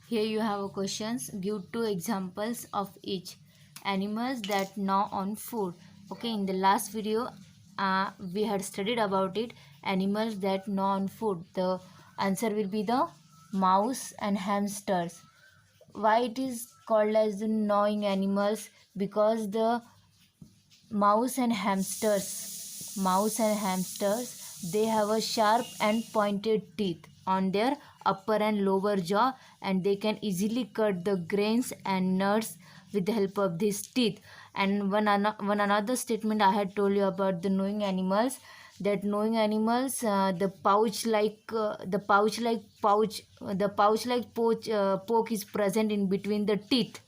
Here you have a questions. Give two examples of each. Animals that gnaw on food. Okay, in the last video, we had studied about it. Animals that gnaw on food. The answer will be the mouse and hamsters. Why it is called as the gnawing animals? Because the mouse and hamsters, they have a sharp and pointed teeth on their upper and lower jaw, and they can easily cut the grains and nuts with the help of these teeth. And one another statement I had told you about the gnawing animals, that gnawing animals, the pouch like poke is present in between the teeth.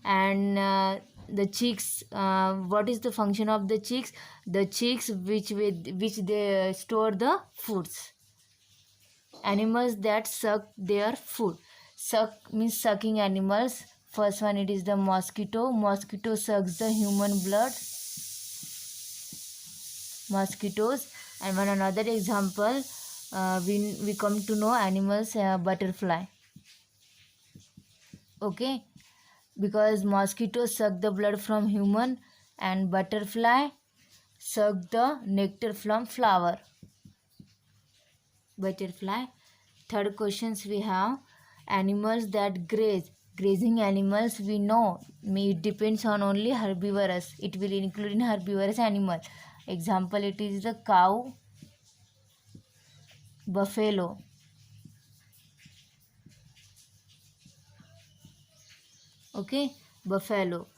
And the cheeks, what is the function of the cheeks? The cheeks which they store the foods. Animals that suck their food. Suck means sucking animals. First one, it is the mosquito sucks the human blood. Mosquitoes. And one another example, we come to know animals, butterfly. Okay, because mosquitoes suck the blood from human and butterfly suck the nectar from flower. Butterfly. Third questions we have, animals that graze. Grazing animals, we know it depends on only herbivorous. It will include in herbivorous animal. Example, it is the cow, buffalo. Okay, buffalo.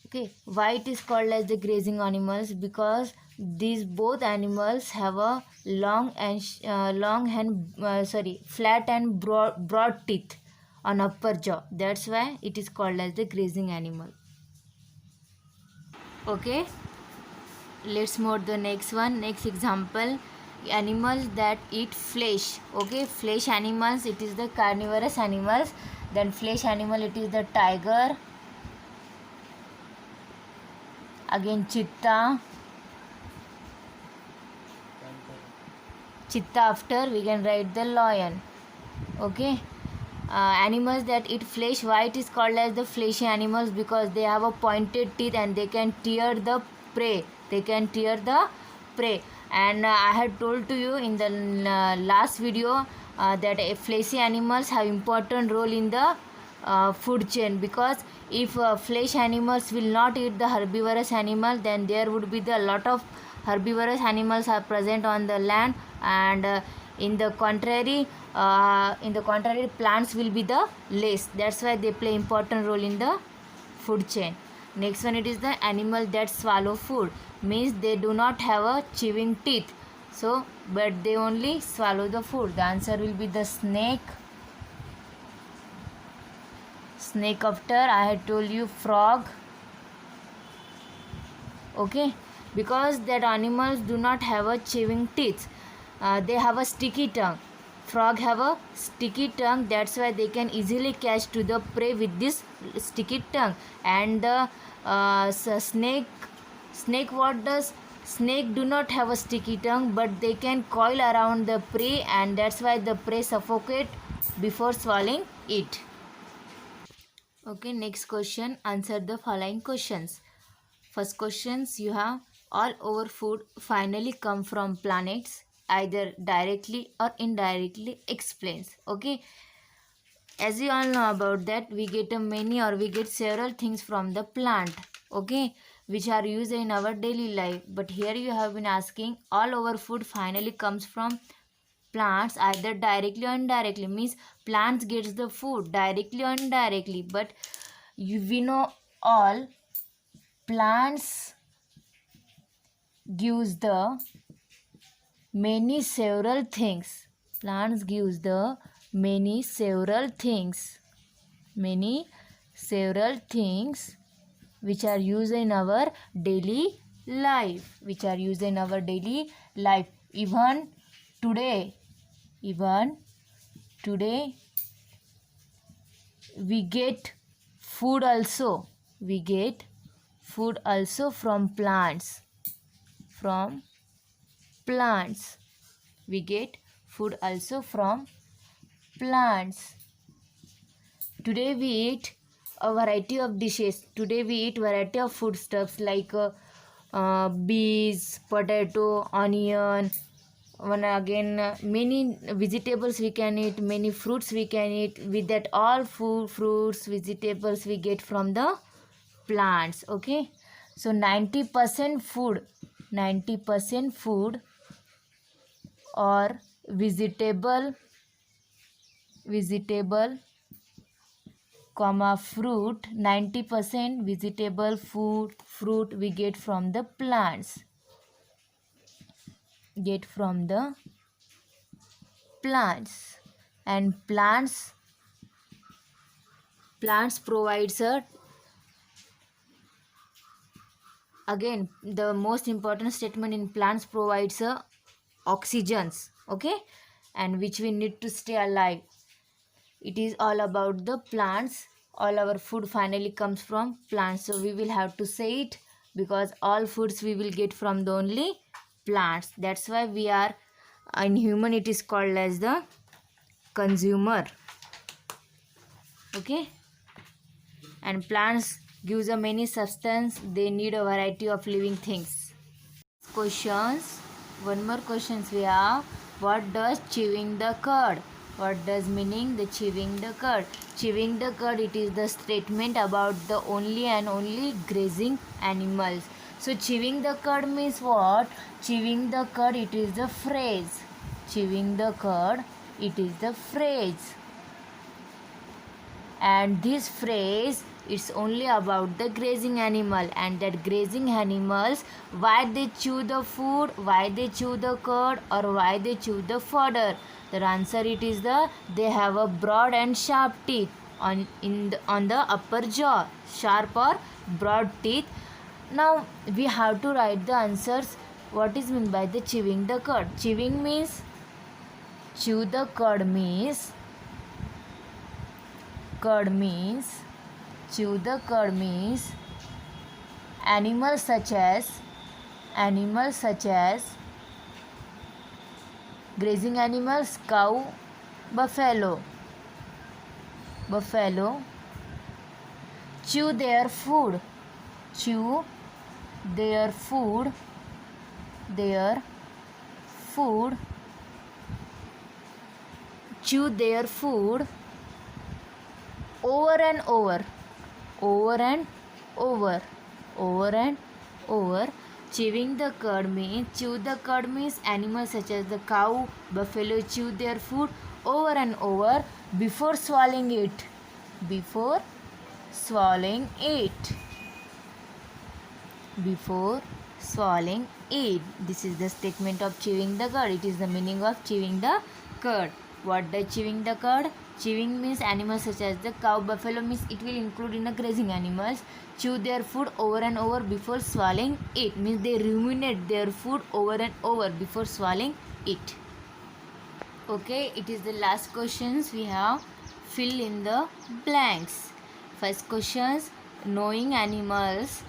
Okay, why it is called as the grazing animals? Because these both animals have a flat and broad teeth on upper jaw. That's why it is called as the grazing animal. Okay, let's move the next one. Next example, animals that eat flesh. Okay, flesh animals, it is the carnivorous animals. Then flesh animal, it is the tiger. Again, cheetah after we can write the lion. Okay, animals that eat flesh, why it is called as the fleshy animals? Because they have a pointed teeth and they can tear the prey. And I had told to you in the last video that fleshy animals have important role in the food chain, because if flesh animals will not eat the herbivorous animal, then there would be the lot of herbivorous animals are present on the land, and in the contrary plants will be the less. That's why they play important role in the food chain. Next one, it is the animal that swallow food, means they do not have a chewing teeth, so but they only swallow the food. The answer will be the snake. After I had told you frog. Okay, because that animals do not have a chewing teeth, they have a sticky tongue. Frog have a sticky tongue, that's why they can easily catch to the prey with this sticky tongue. And the snake, what does snake? Do not have a sticky tongue, but they can coil around the prey, and that's why the prey suffocate before swallowing it. Okay, next question, answer the following questions. First questions you have, all over food finally come from planets, either directly or indirectly. Explains. Okay, as you all know about that, we get we get several things from the plant. Okay, which are used in our daily life. But here you have been asking, all over food finally comes from plants, either directly or indirectly, means plants gets the food directly or indirectly. But we know all plants gives the many several things. Plants gives the many several things which are used in our daily life, even today. We get food also. From plants. We get food also from plants. today we eat a variety of dishes. Today we eat variety of foodstuffs like beans, potato, onion. One again, many vegetables we can eat, many fruits we can eat. With that, all fruits, vegetables we get from the plants. Okay, so 90% food, 90% food or vegetable comma fruit, 90% vegetable fruit we get from the plants, and plants provides a, again the most important statement in plants provides a oxygens, okay, and which we need to stay alive. It is all about the plants. All our food finally comes from plants, so we will have to say it, because all foods we will get from the only plants. That's why we are, in human it is called as the consumer. Okay, and plants gives a many substance. They need a variety of living things. Questions. One more questions we have. What does chewing the cud? What does meaning the chewing the cud? Chewing the cud, it is the statement about the only and only grazing animals. So chewing the cud means what? Chewing the cud, it is the phrase. Chewing the cud, it is the phrase. And this phrase, it's only about the grazing animal, and that grazing animals, why they chew the food, why they chew the cud, or why they chew the fodder. The answer, it is they have a broad and sharp teeth on the upper jaw, sharp or broad teeth. Now we have to write the answers. What is meant by the chewing the cud? Chewing means, chew the cud means, chew the cud means animals such as grazing animals, cow, buffalo chew their food, chew their food over and over. Chewing the cud means, chew the cud means animals such as the cow, buffalo chew their food over and over before swallowing it. Before swallowing it. This is the statement of chewing the cud. It is the meaning of chewing the cud. What does chewing the cud? Chewing means animals such as the cow, buffalo means it will include in the grazing animals. Chew their food over and over before swallowing it, means they ruminate their food over and over before swallowing it. Okay, it is the last questions we have. Fill in the blanks. First questions. Knowing animals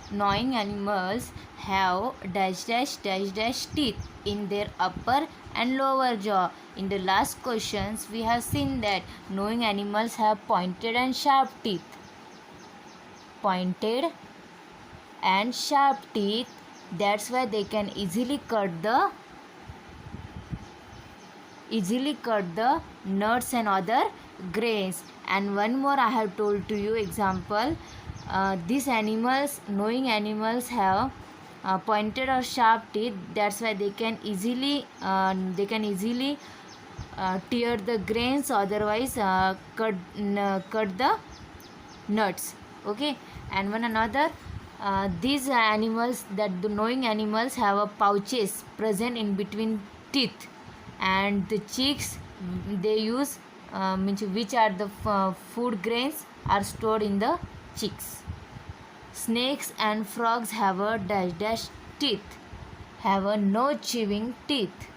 have dash teeth in their upper and lower jaw. In the last questions we have seen that knowing animals have pointed and sharp teeth. That's why they can easily cut the nuts and other grains. And one more I have told to you example. These animals, knowing animals have pointed or sharp teeth. That's why they can easily tear the grains, otherwise cut the nuts. Okay, and one another, these animals, that the knowing animals have a pouches present in between teeth, and the cheeks they use, which are the food grains are stored in the cheeks. Snakes and frogs have a dash teeth, have a no chewing teeth.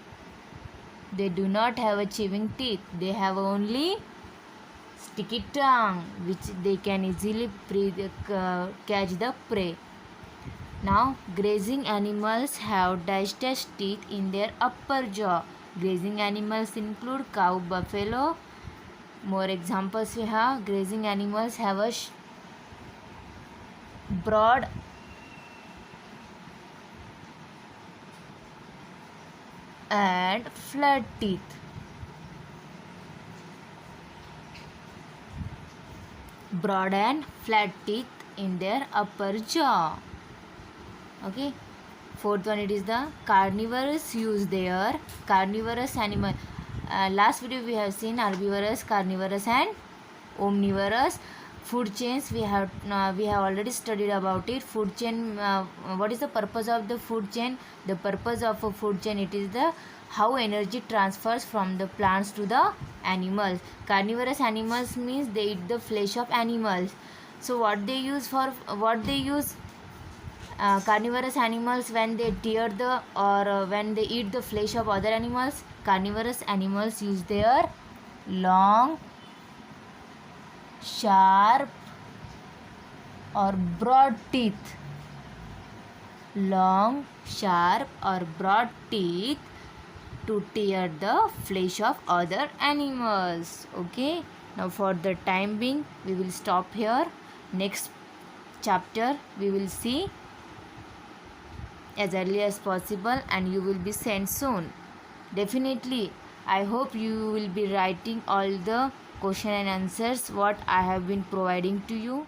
They do not have a chewing teeth. They have only sticky tongue, which they can easily catch the prey. Now, grazing animals have dash teeth in their upper jaw. Grazing animals include cow, buffalo, More examples we have. Grazing animals have a broad and flat teeth. Broad and flat teeth in their upper jaw. Okay. Fourth one, it is the carnivorous use their carnivorous animal. Last video we have seen herbivorous, carnivorous and omnivorous. Food chains we have already studied about it. Food chain, what is the purpose of the food chain? The purpose of a food chain, it is the how energy transfers from the plants to the animals. Carnivorous animals means they eat the flesh of animals. So what they use? Carnivorous animals, when they tear the or when they eat the flesh of other animals, carnivorous animals use their long, sharp or broad teeth. Long, sharp or broad teeth to tear the flesh of other animals. Okay. Now for the time being, we will stop here. Next chapter we will see as early as possible, and you will be sent soon. Definitely, I hope you will be writing all the question and answers what I have been providing to you.